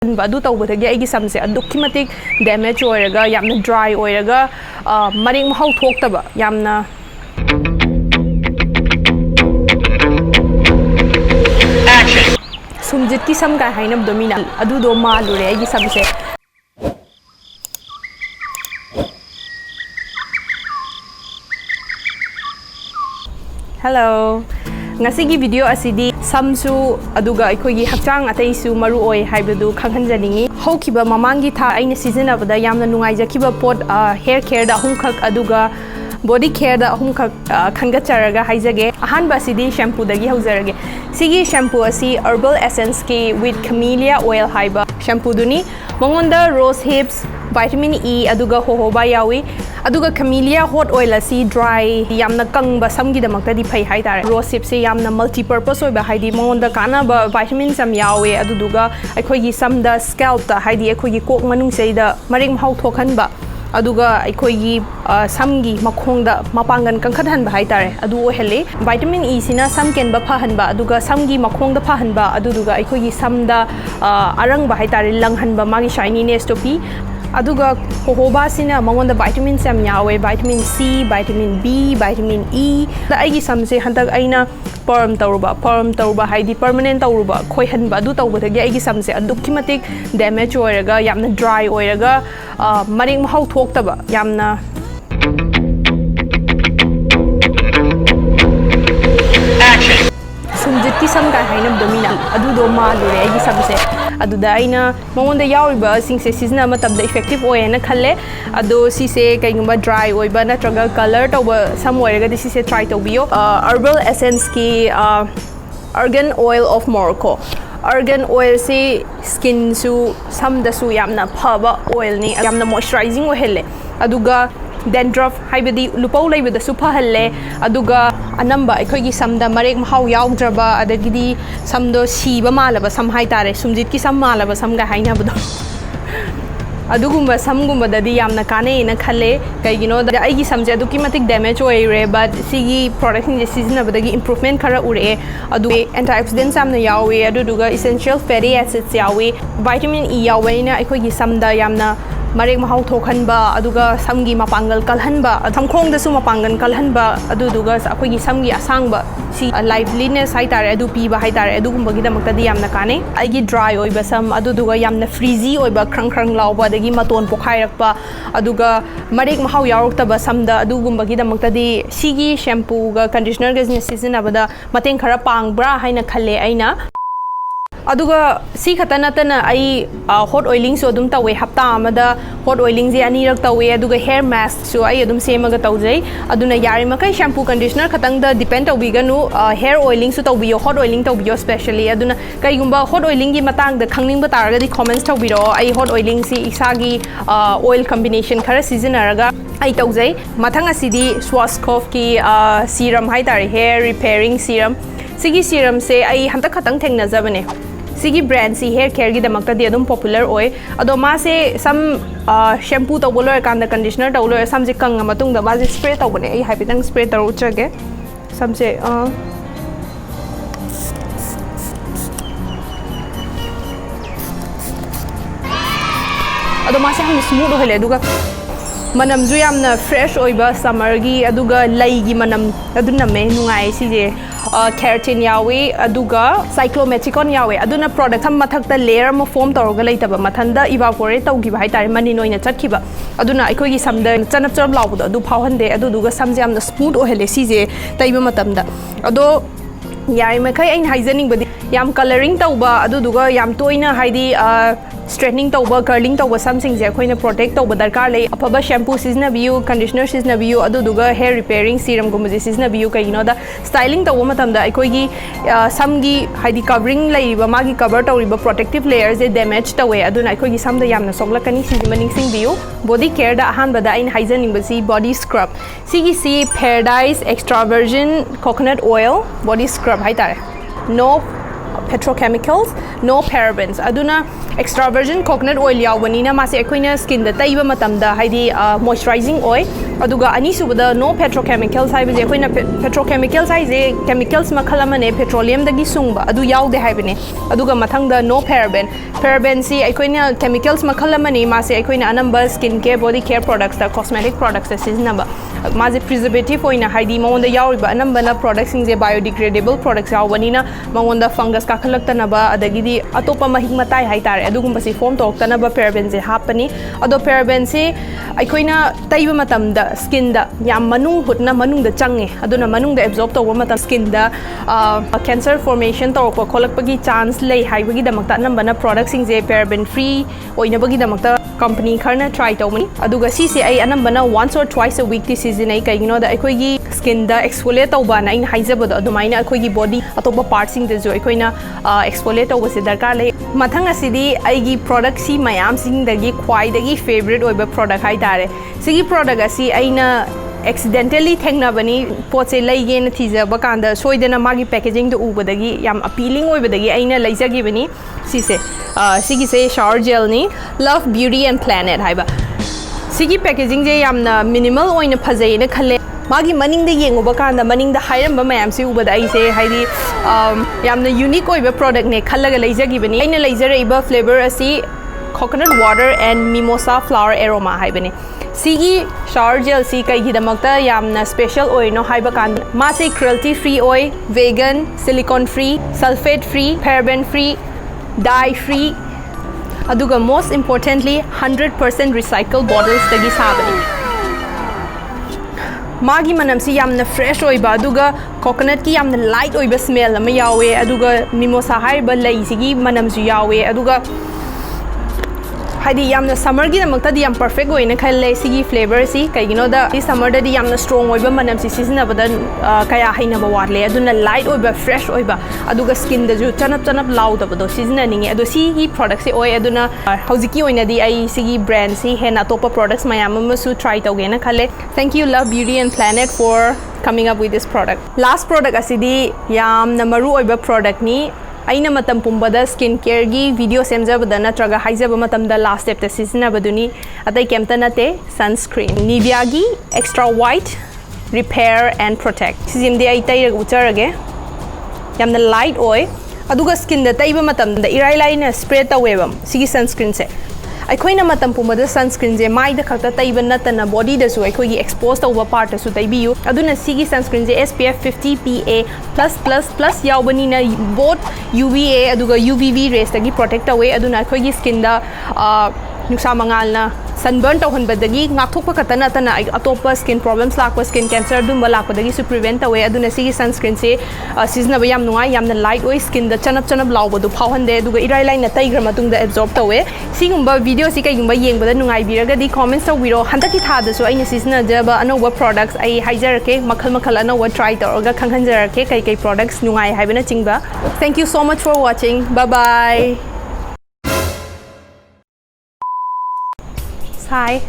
adu tawbadagi aigi samse adukki matik damage oiraga yamna dry oiraga maring mahau thoktaba yamna action sumjit ki sam kai hainam domina adu do malure aigi samse hello ngasigi video asidi samsu aduga aikogi hakchang ataisu maru oi haibadu khanghanjaningi haukiba mamangi tha aina season abada yamna nungai jakiba pot hair care da humkhak aduga body care da humkhak khangacharaga haijage ahanba asidi shampoo dagi haujarage sigi shampoo asi herbal essence ki with camellia oil haiba shampoo duni mongonda rose hips vitamin E aduga hohoba yawi aduga camellia hot oil asi dry yamna kangba samgi damakta di phai hai tare rose hips se yamna multi purpose oiba haidi mongonda kana ba vitamin sam yawe aduduga aikhogi samda scalp ta haidi aikhogi kok manung seida maring hau thokhan ba aduga aikhogi samgi makhongda mapangan kangkhathan ba hai tare adu ohele vitamin E sina sam ken ba phahan ba aduga samgi makhongda phahan ba aduduga aikhogi samda arang ba hai tare langhan ba magi shininess to pi aduga hohoba sina mangonda vitamin sam yawe vitamin C vitamin B vitamin E da aigi samse hantak aina perm tawruba haidi permanent tawruba khoihanba adu tawbadagi aigi samse adukki matik damage oiraga yamna dry oiraga maring mahau thoktaba yamna action sumjit ki sam kai hainam domina adu do malure aigi samse aduda aina mongonda yauriba singse season matamda effective oina khalle ado sise kaigumba dry oiba natraga color tawba sam oiraga di sise try tawbiyo herbal essence ki argan oil of Morocco argan oil se skin su samda su yamna phaba oil ni yamna moisturizing ohelle aduga dandruff haibadi lupau laibada su phahalle aduga anamba aikhogi samda marek mahau yaugdraba adagidi samdo siba malaba sam hai tare sumjit ki sam malaba sam ga haina bado adugumba samgumba dadi yamna kane na khalle kaigino da aigi samje aduki matik damage oire but sigi product ni season abadagi improvement khara ure adu antioxidants samna yawe aduduga essential fatty acids yawe vitamin E yawe na aikhogi samda yamna marek mahau thokhanba aduga samgi mapangal kalhanba thamkhong da su mapangal kalhanba aduduga akogi samgi asangba si liveliness hai tare adu pi ba hai tare adugumba gi damakta di yamna kane aigi dry oiba sam aduduga yamna frizzy oiba krang lawba dagi maton pokhairakpa aduga marek mahau yarokta ba samda adugumba gi damakta di sigi shampoo ga conditioner ga season abada mateng khara pangbra haina khalle aina aduga si khatana tana ai hot oiling so adum tawe hapta amada hot oiling je ani rak tawe aduga hair mask so ai adum semaga tawjai aduna yari makai shampoo conditioner khatang da depend tawbiganu hair oiling so tawbiyo hot oiling tawbiyo specially aduna kaigumba hot oiling gi matang da khangning ba taraga di comments tawbiro ai hot oiling si isagi oil combination khara season araga ai tawjai mathang asidi Schwarzkopf ki serum hai tare hair repairing serum sigi serum se ai hantak khatang thengna jabane sigi brand si hair care gi damakta di adum popular oi ado ma se some shampoo to bolor kan da conditioner to bolor some je kang matung da ma je spray to bone ai happy spray to chage some se ado ma se ham smooth hole aduga manam ju yamna fresh oiba summer gi aduga lai gi manam aduna me nungai si je keratin yawe aduga cyclometricon yawe aduna product ham mathakta layer ma form toroga leitaba mathanda evaporate tawgiba hai tare mani noina chatkiba aduna aikoi gi samda chanap chanap lawbuda adu phawhande aduduga samje amna smooth ohele sije taiba matamda ado yai makai ain haizening badi yam coloring tawba aduduga yam toina haidi straightening tawba curling tawba something je khoina protect tawba darkar lei afaba shampoo season biu conditioner season biu aduduga hair repairing serum gumba season biu kaino da styling tawba matamda aikogi samgi haidi covering leiba magi cover tawriba protective layers je damage tawe aduna aikogi samda yamna soglakani simaning sing biu body care da ahan bada in hygienic basi body scrub sigi si paradise extra virgin coconut oil body scrub hai tare no petrochemicals no parabens aduna extra virgin coconut oil yawanina mase akoina skin da taiba matamda haidi moisturizing oil aduga ani subada no petrochemicals haibase akoina petrochemicals haise chemicals makhala mane petroleum dagi sungba adu yaude haibane aduga mathangda no paraben si akoina chemicals makhala mane mase akoina anamba skin care body care products da cosmetic products da siznaba maze preservative oina haidi monda yauriba anamba na products singje biodegradable products yawanina monda fungus ka khalaktanaba adagidi atopa mahik matai haitare adugumba si form toktanaba paraben je hapani ado paraben si aikoina taiba matamda skin da yam manung hutna manung da change aduna manung da absorb tawba matam skin da cancer formation tawpa kholakpagi chance lei haibagi damakta anamba na products singje paraben free oina bagi damakta company kharna try tawmani aduga si se ai anamba na once or twice a week this season ai kaigino da aikoigi skin da exfoliate tawba na in haijabado adumaina aikoigi body atopa parts sing da jo aikoina exfoliate tawba se darkar lei mathang asidi aigi product si mayam sing dagi khwai dagi favorite oiba product hai tare sigi product asi aina accidentally thengnabani poche leige na thijaba kanda soidena magi packaging da ubadagi yam appealing oibadagi aina leijagibani sise sigi se shower gel ni love beauty and planet haiba sigi packaging je yamna minimal oina phajai na khalle magi maning da yenguba kanda maning da hairamba mayam si ubada ai se haidi yamna unique oiba product ne khallaga leijagibani aina leijara flavor asi coconut water and mimosa flower aroma haibani sigi shower gel si kai hidamakta yamna special oino haiba kan ma se cruelty free oil vegan silicone free sulfate free paraben free dye free aduga most importantly 100% recycled bottles dagi sabani magi manam si yamna fresh oiba aduga coconut ki yamna light oiba smell ama yawe aduga mimosa haiba lei sigi manam su yawe aduga haidi yamna summer gi namakta di yam perfect oina khalle sigi flavor si kaigino da di summer da di yamna strong oiba manam si season abada kaya haina ba watle aduna light oiba fresh oiba aduga skin da ju chanap laud abado season ninge adu si hi product si oi aduna hojiki oina di ai sigi brand si hena topa products mayam su try tawgena khalle thank you love beauty and planet for coming up with this product last product asidi yamna maru oiba product ni aina matam pumbada skin care gi video semjabada natraga haijaba matamda last step ta sizinabaduni atai kemta nate sunscreen Nivea gi extra white repair and protect sizimdi ai tayra ucharage yamna light oil aduga skin da taiba matamda irai laina spray tawebam sigi sunscreen se aikoina matam pumada sunscreen je mai da khata taiba natana body da su aikoigi expose tawba part su taibiu aduna sigi sunscreen je SPF 50 PA+++ yaubani na both UVA aduga UVB rays tagi protect away aduna aikoigi skin da nuksa mangal na sunburn tawhanbadagi ngakthokpa katana tana atopa skin problems lakpa skin cancer dumba lakpadagi su prevent away aduna sigi sunscreen se seasonaba yam nungai yamna light oil skin da chanap lawbadu phawhande aduga irai line na taigra matungda absorb tawe sigumba video si kaigumba yengbada nungai biragadi comments tawbiro handaki thada su aina seasona jaba anoba products ai haijarake makhal anoba try tawraga khanghanjarake kai products nungai haibana chingba thank you so much for watching bye bye Hi.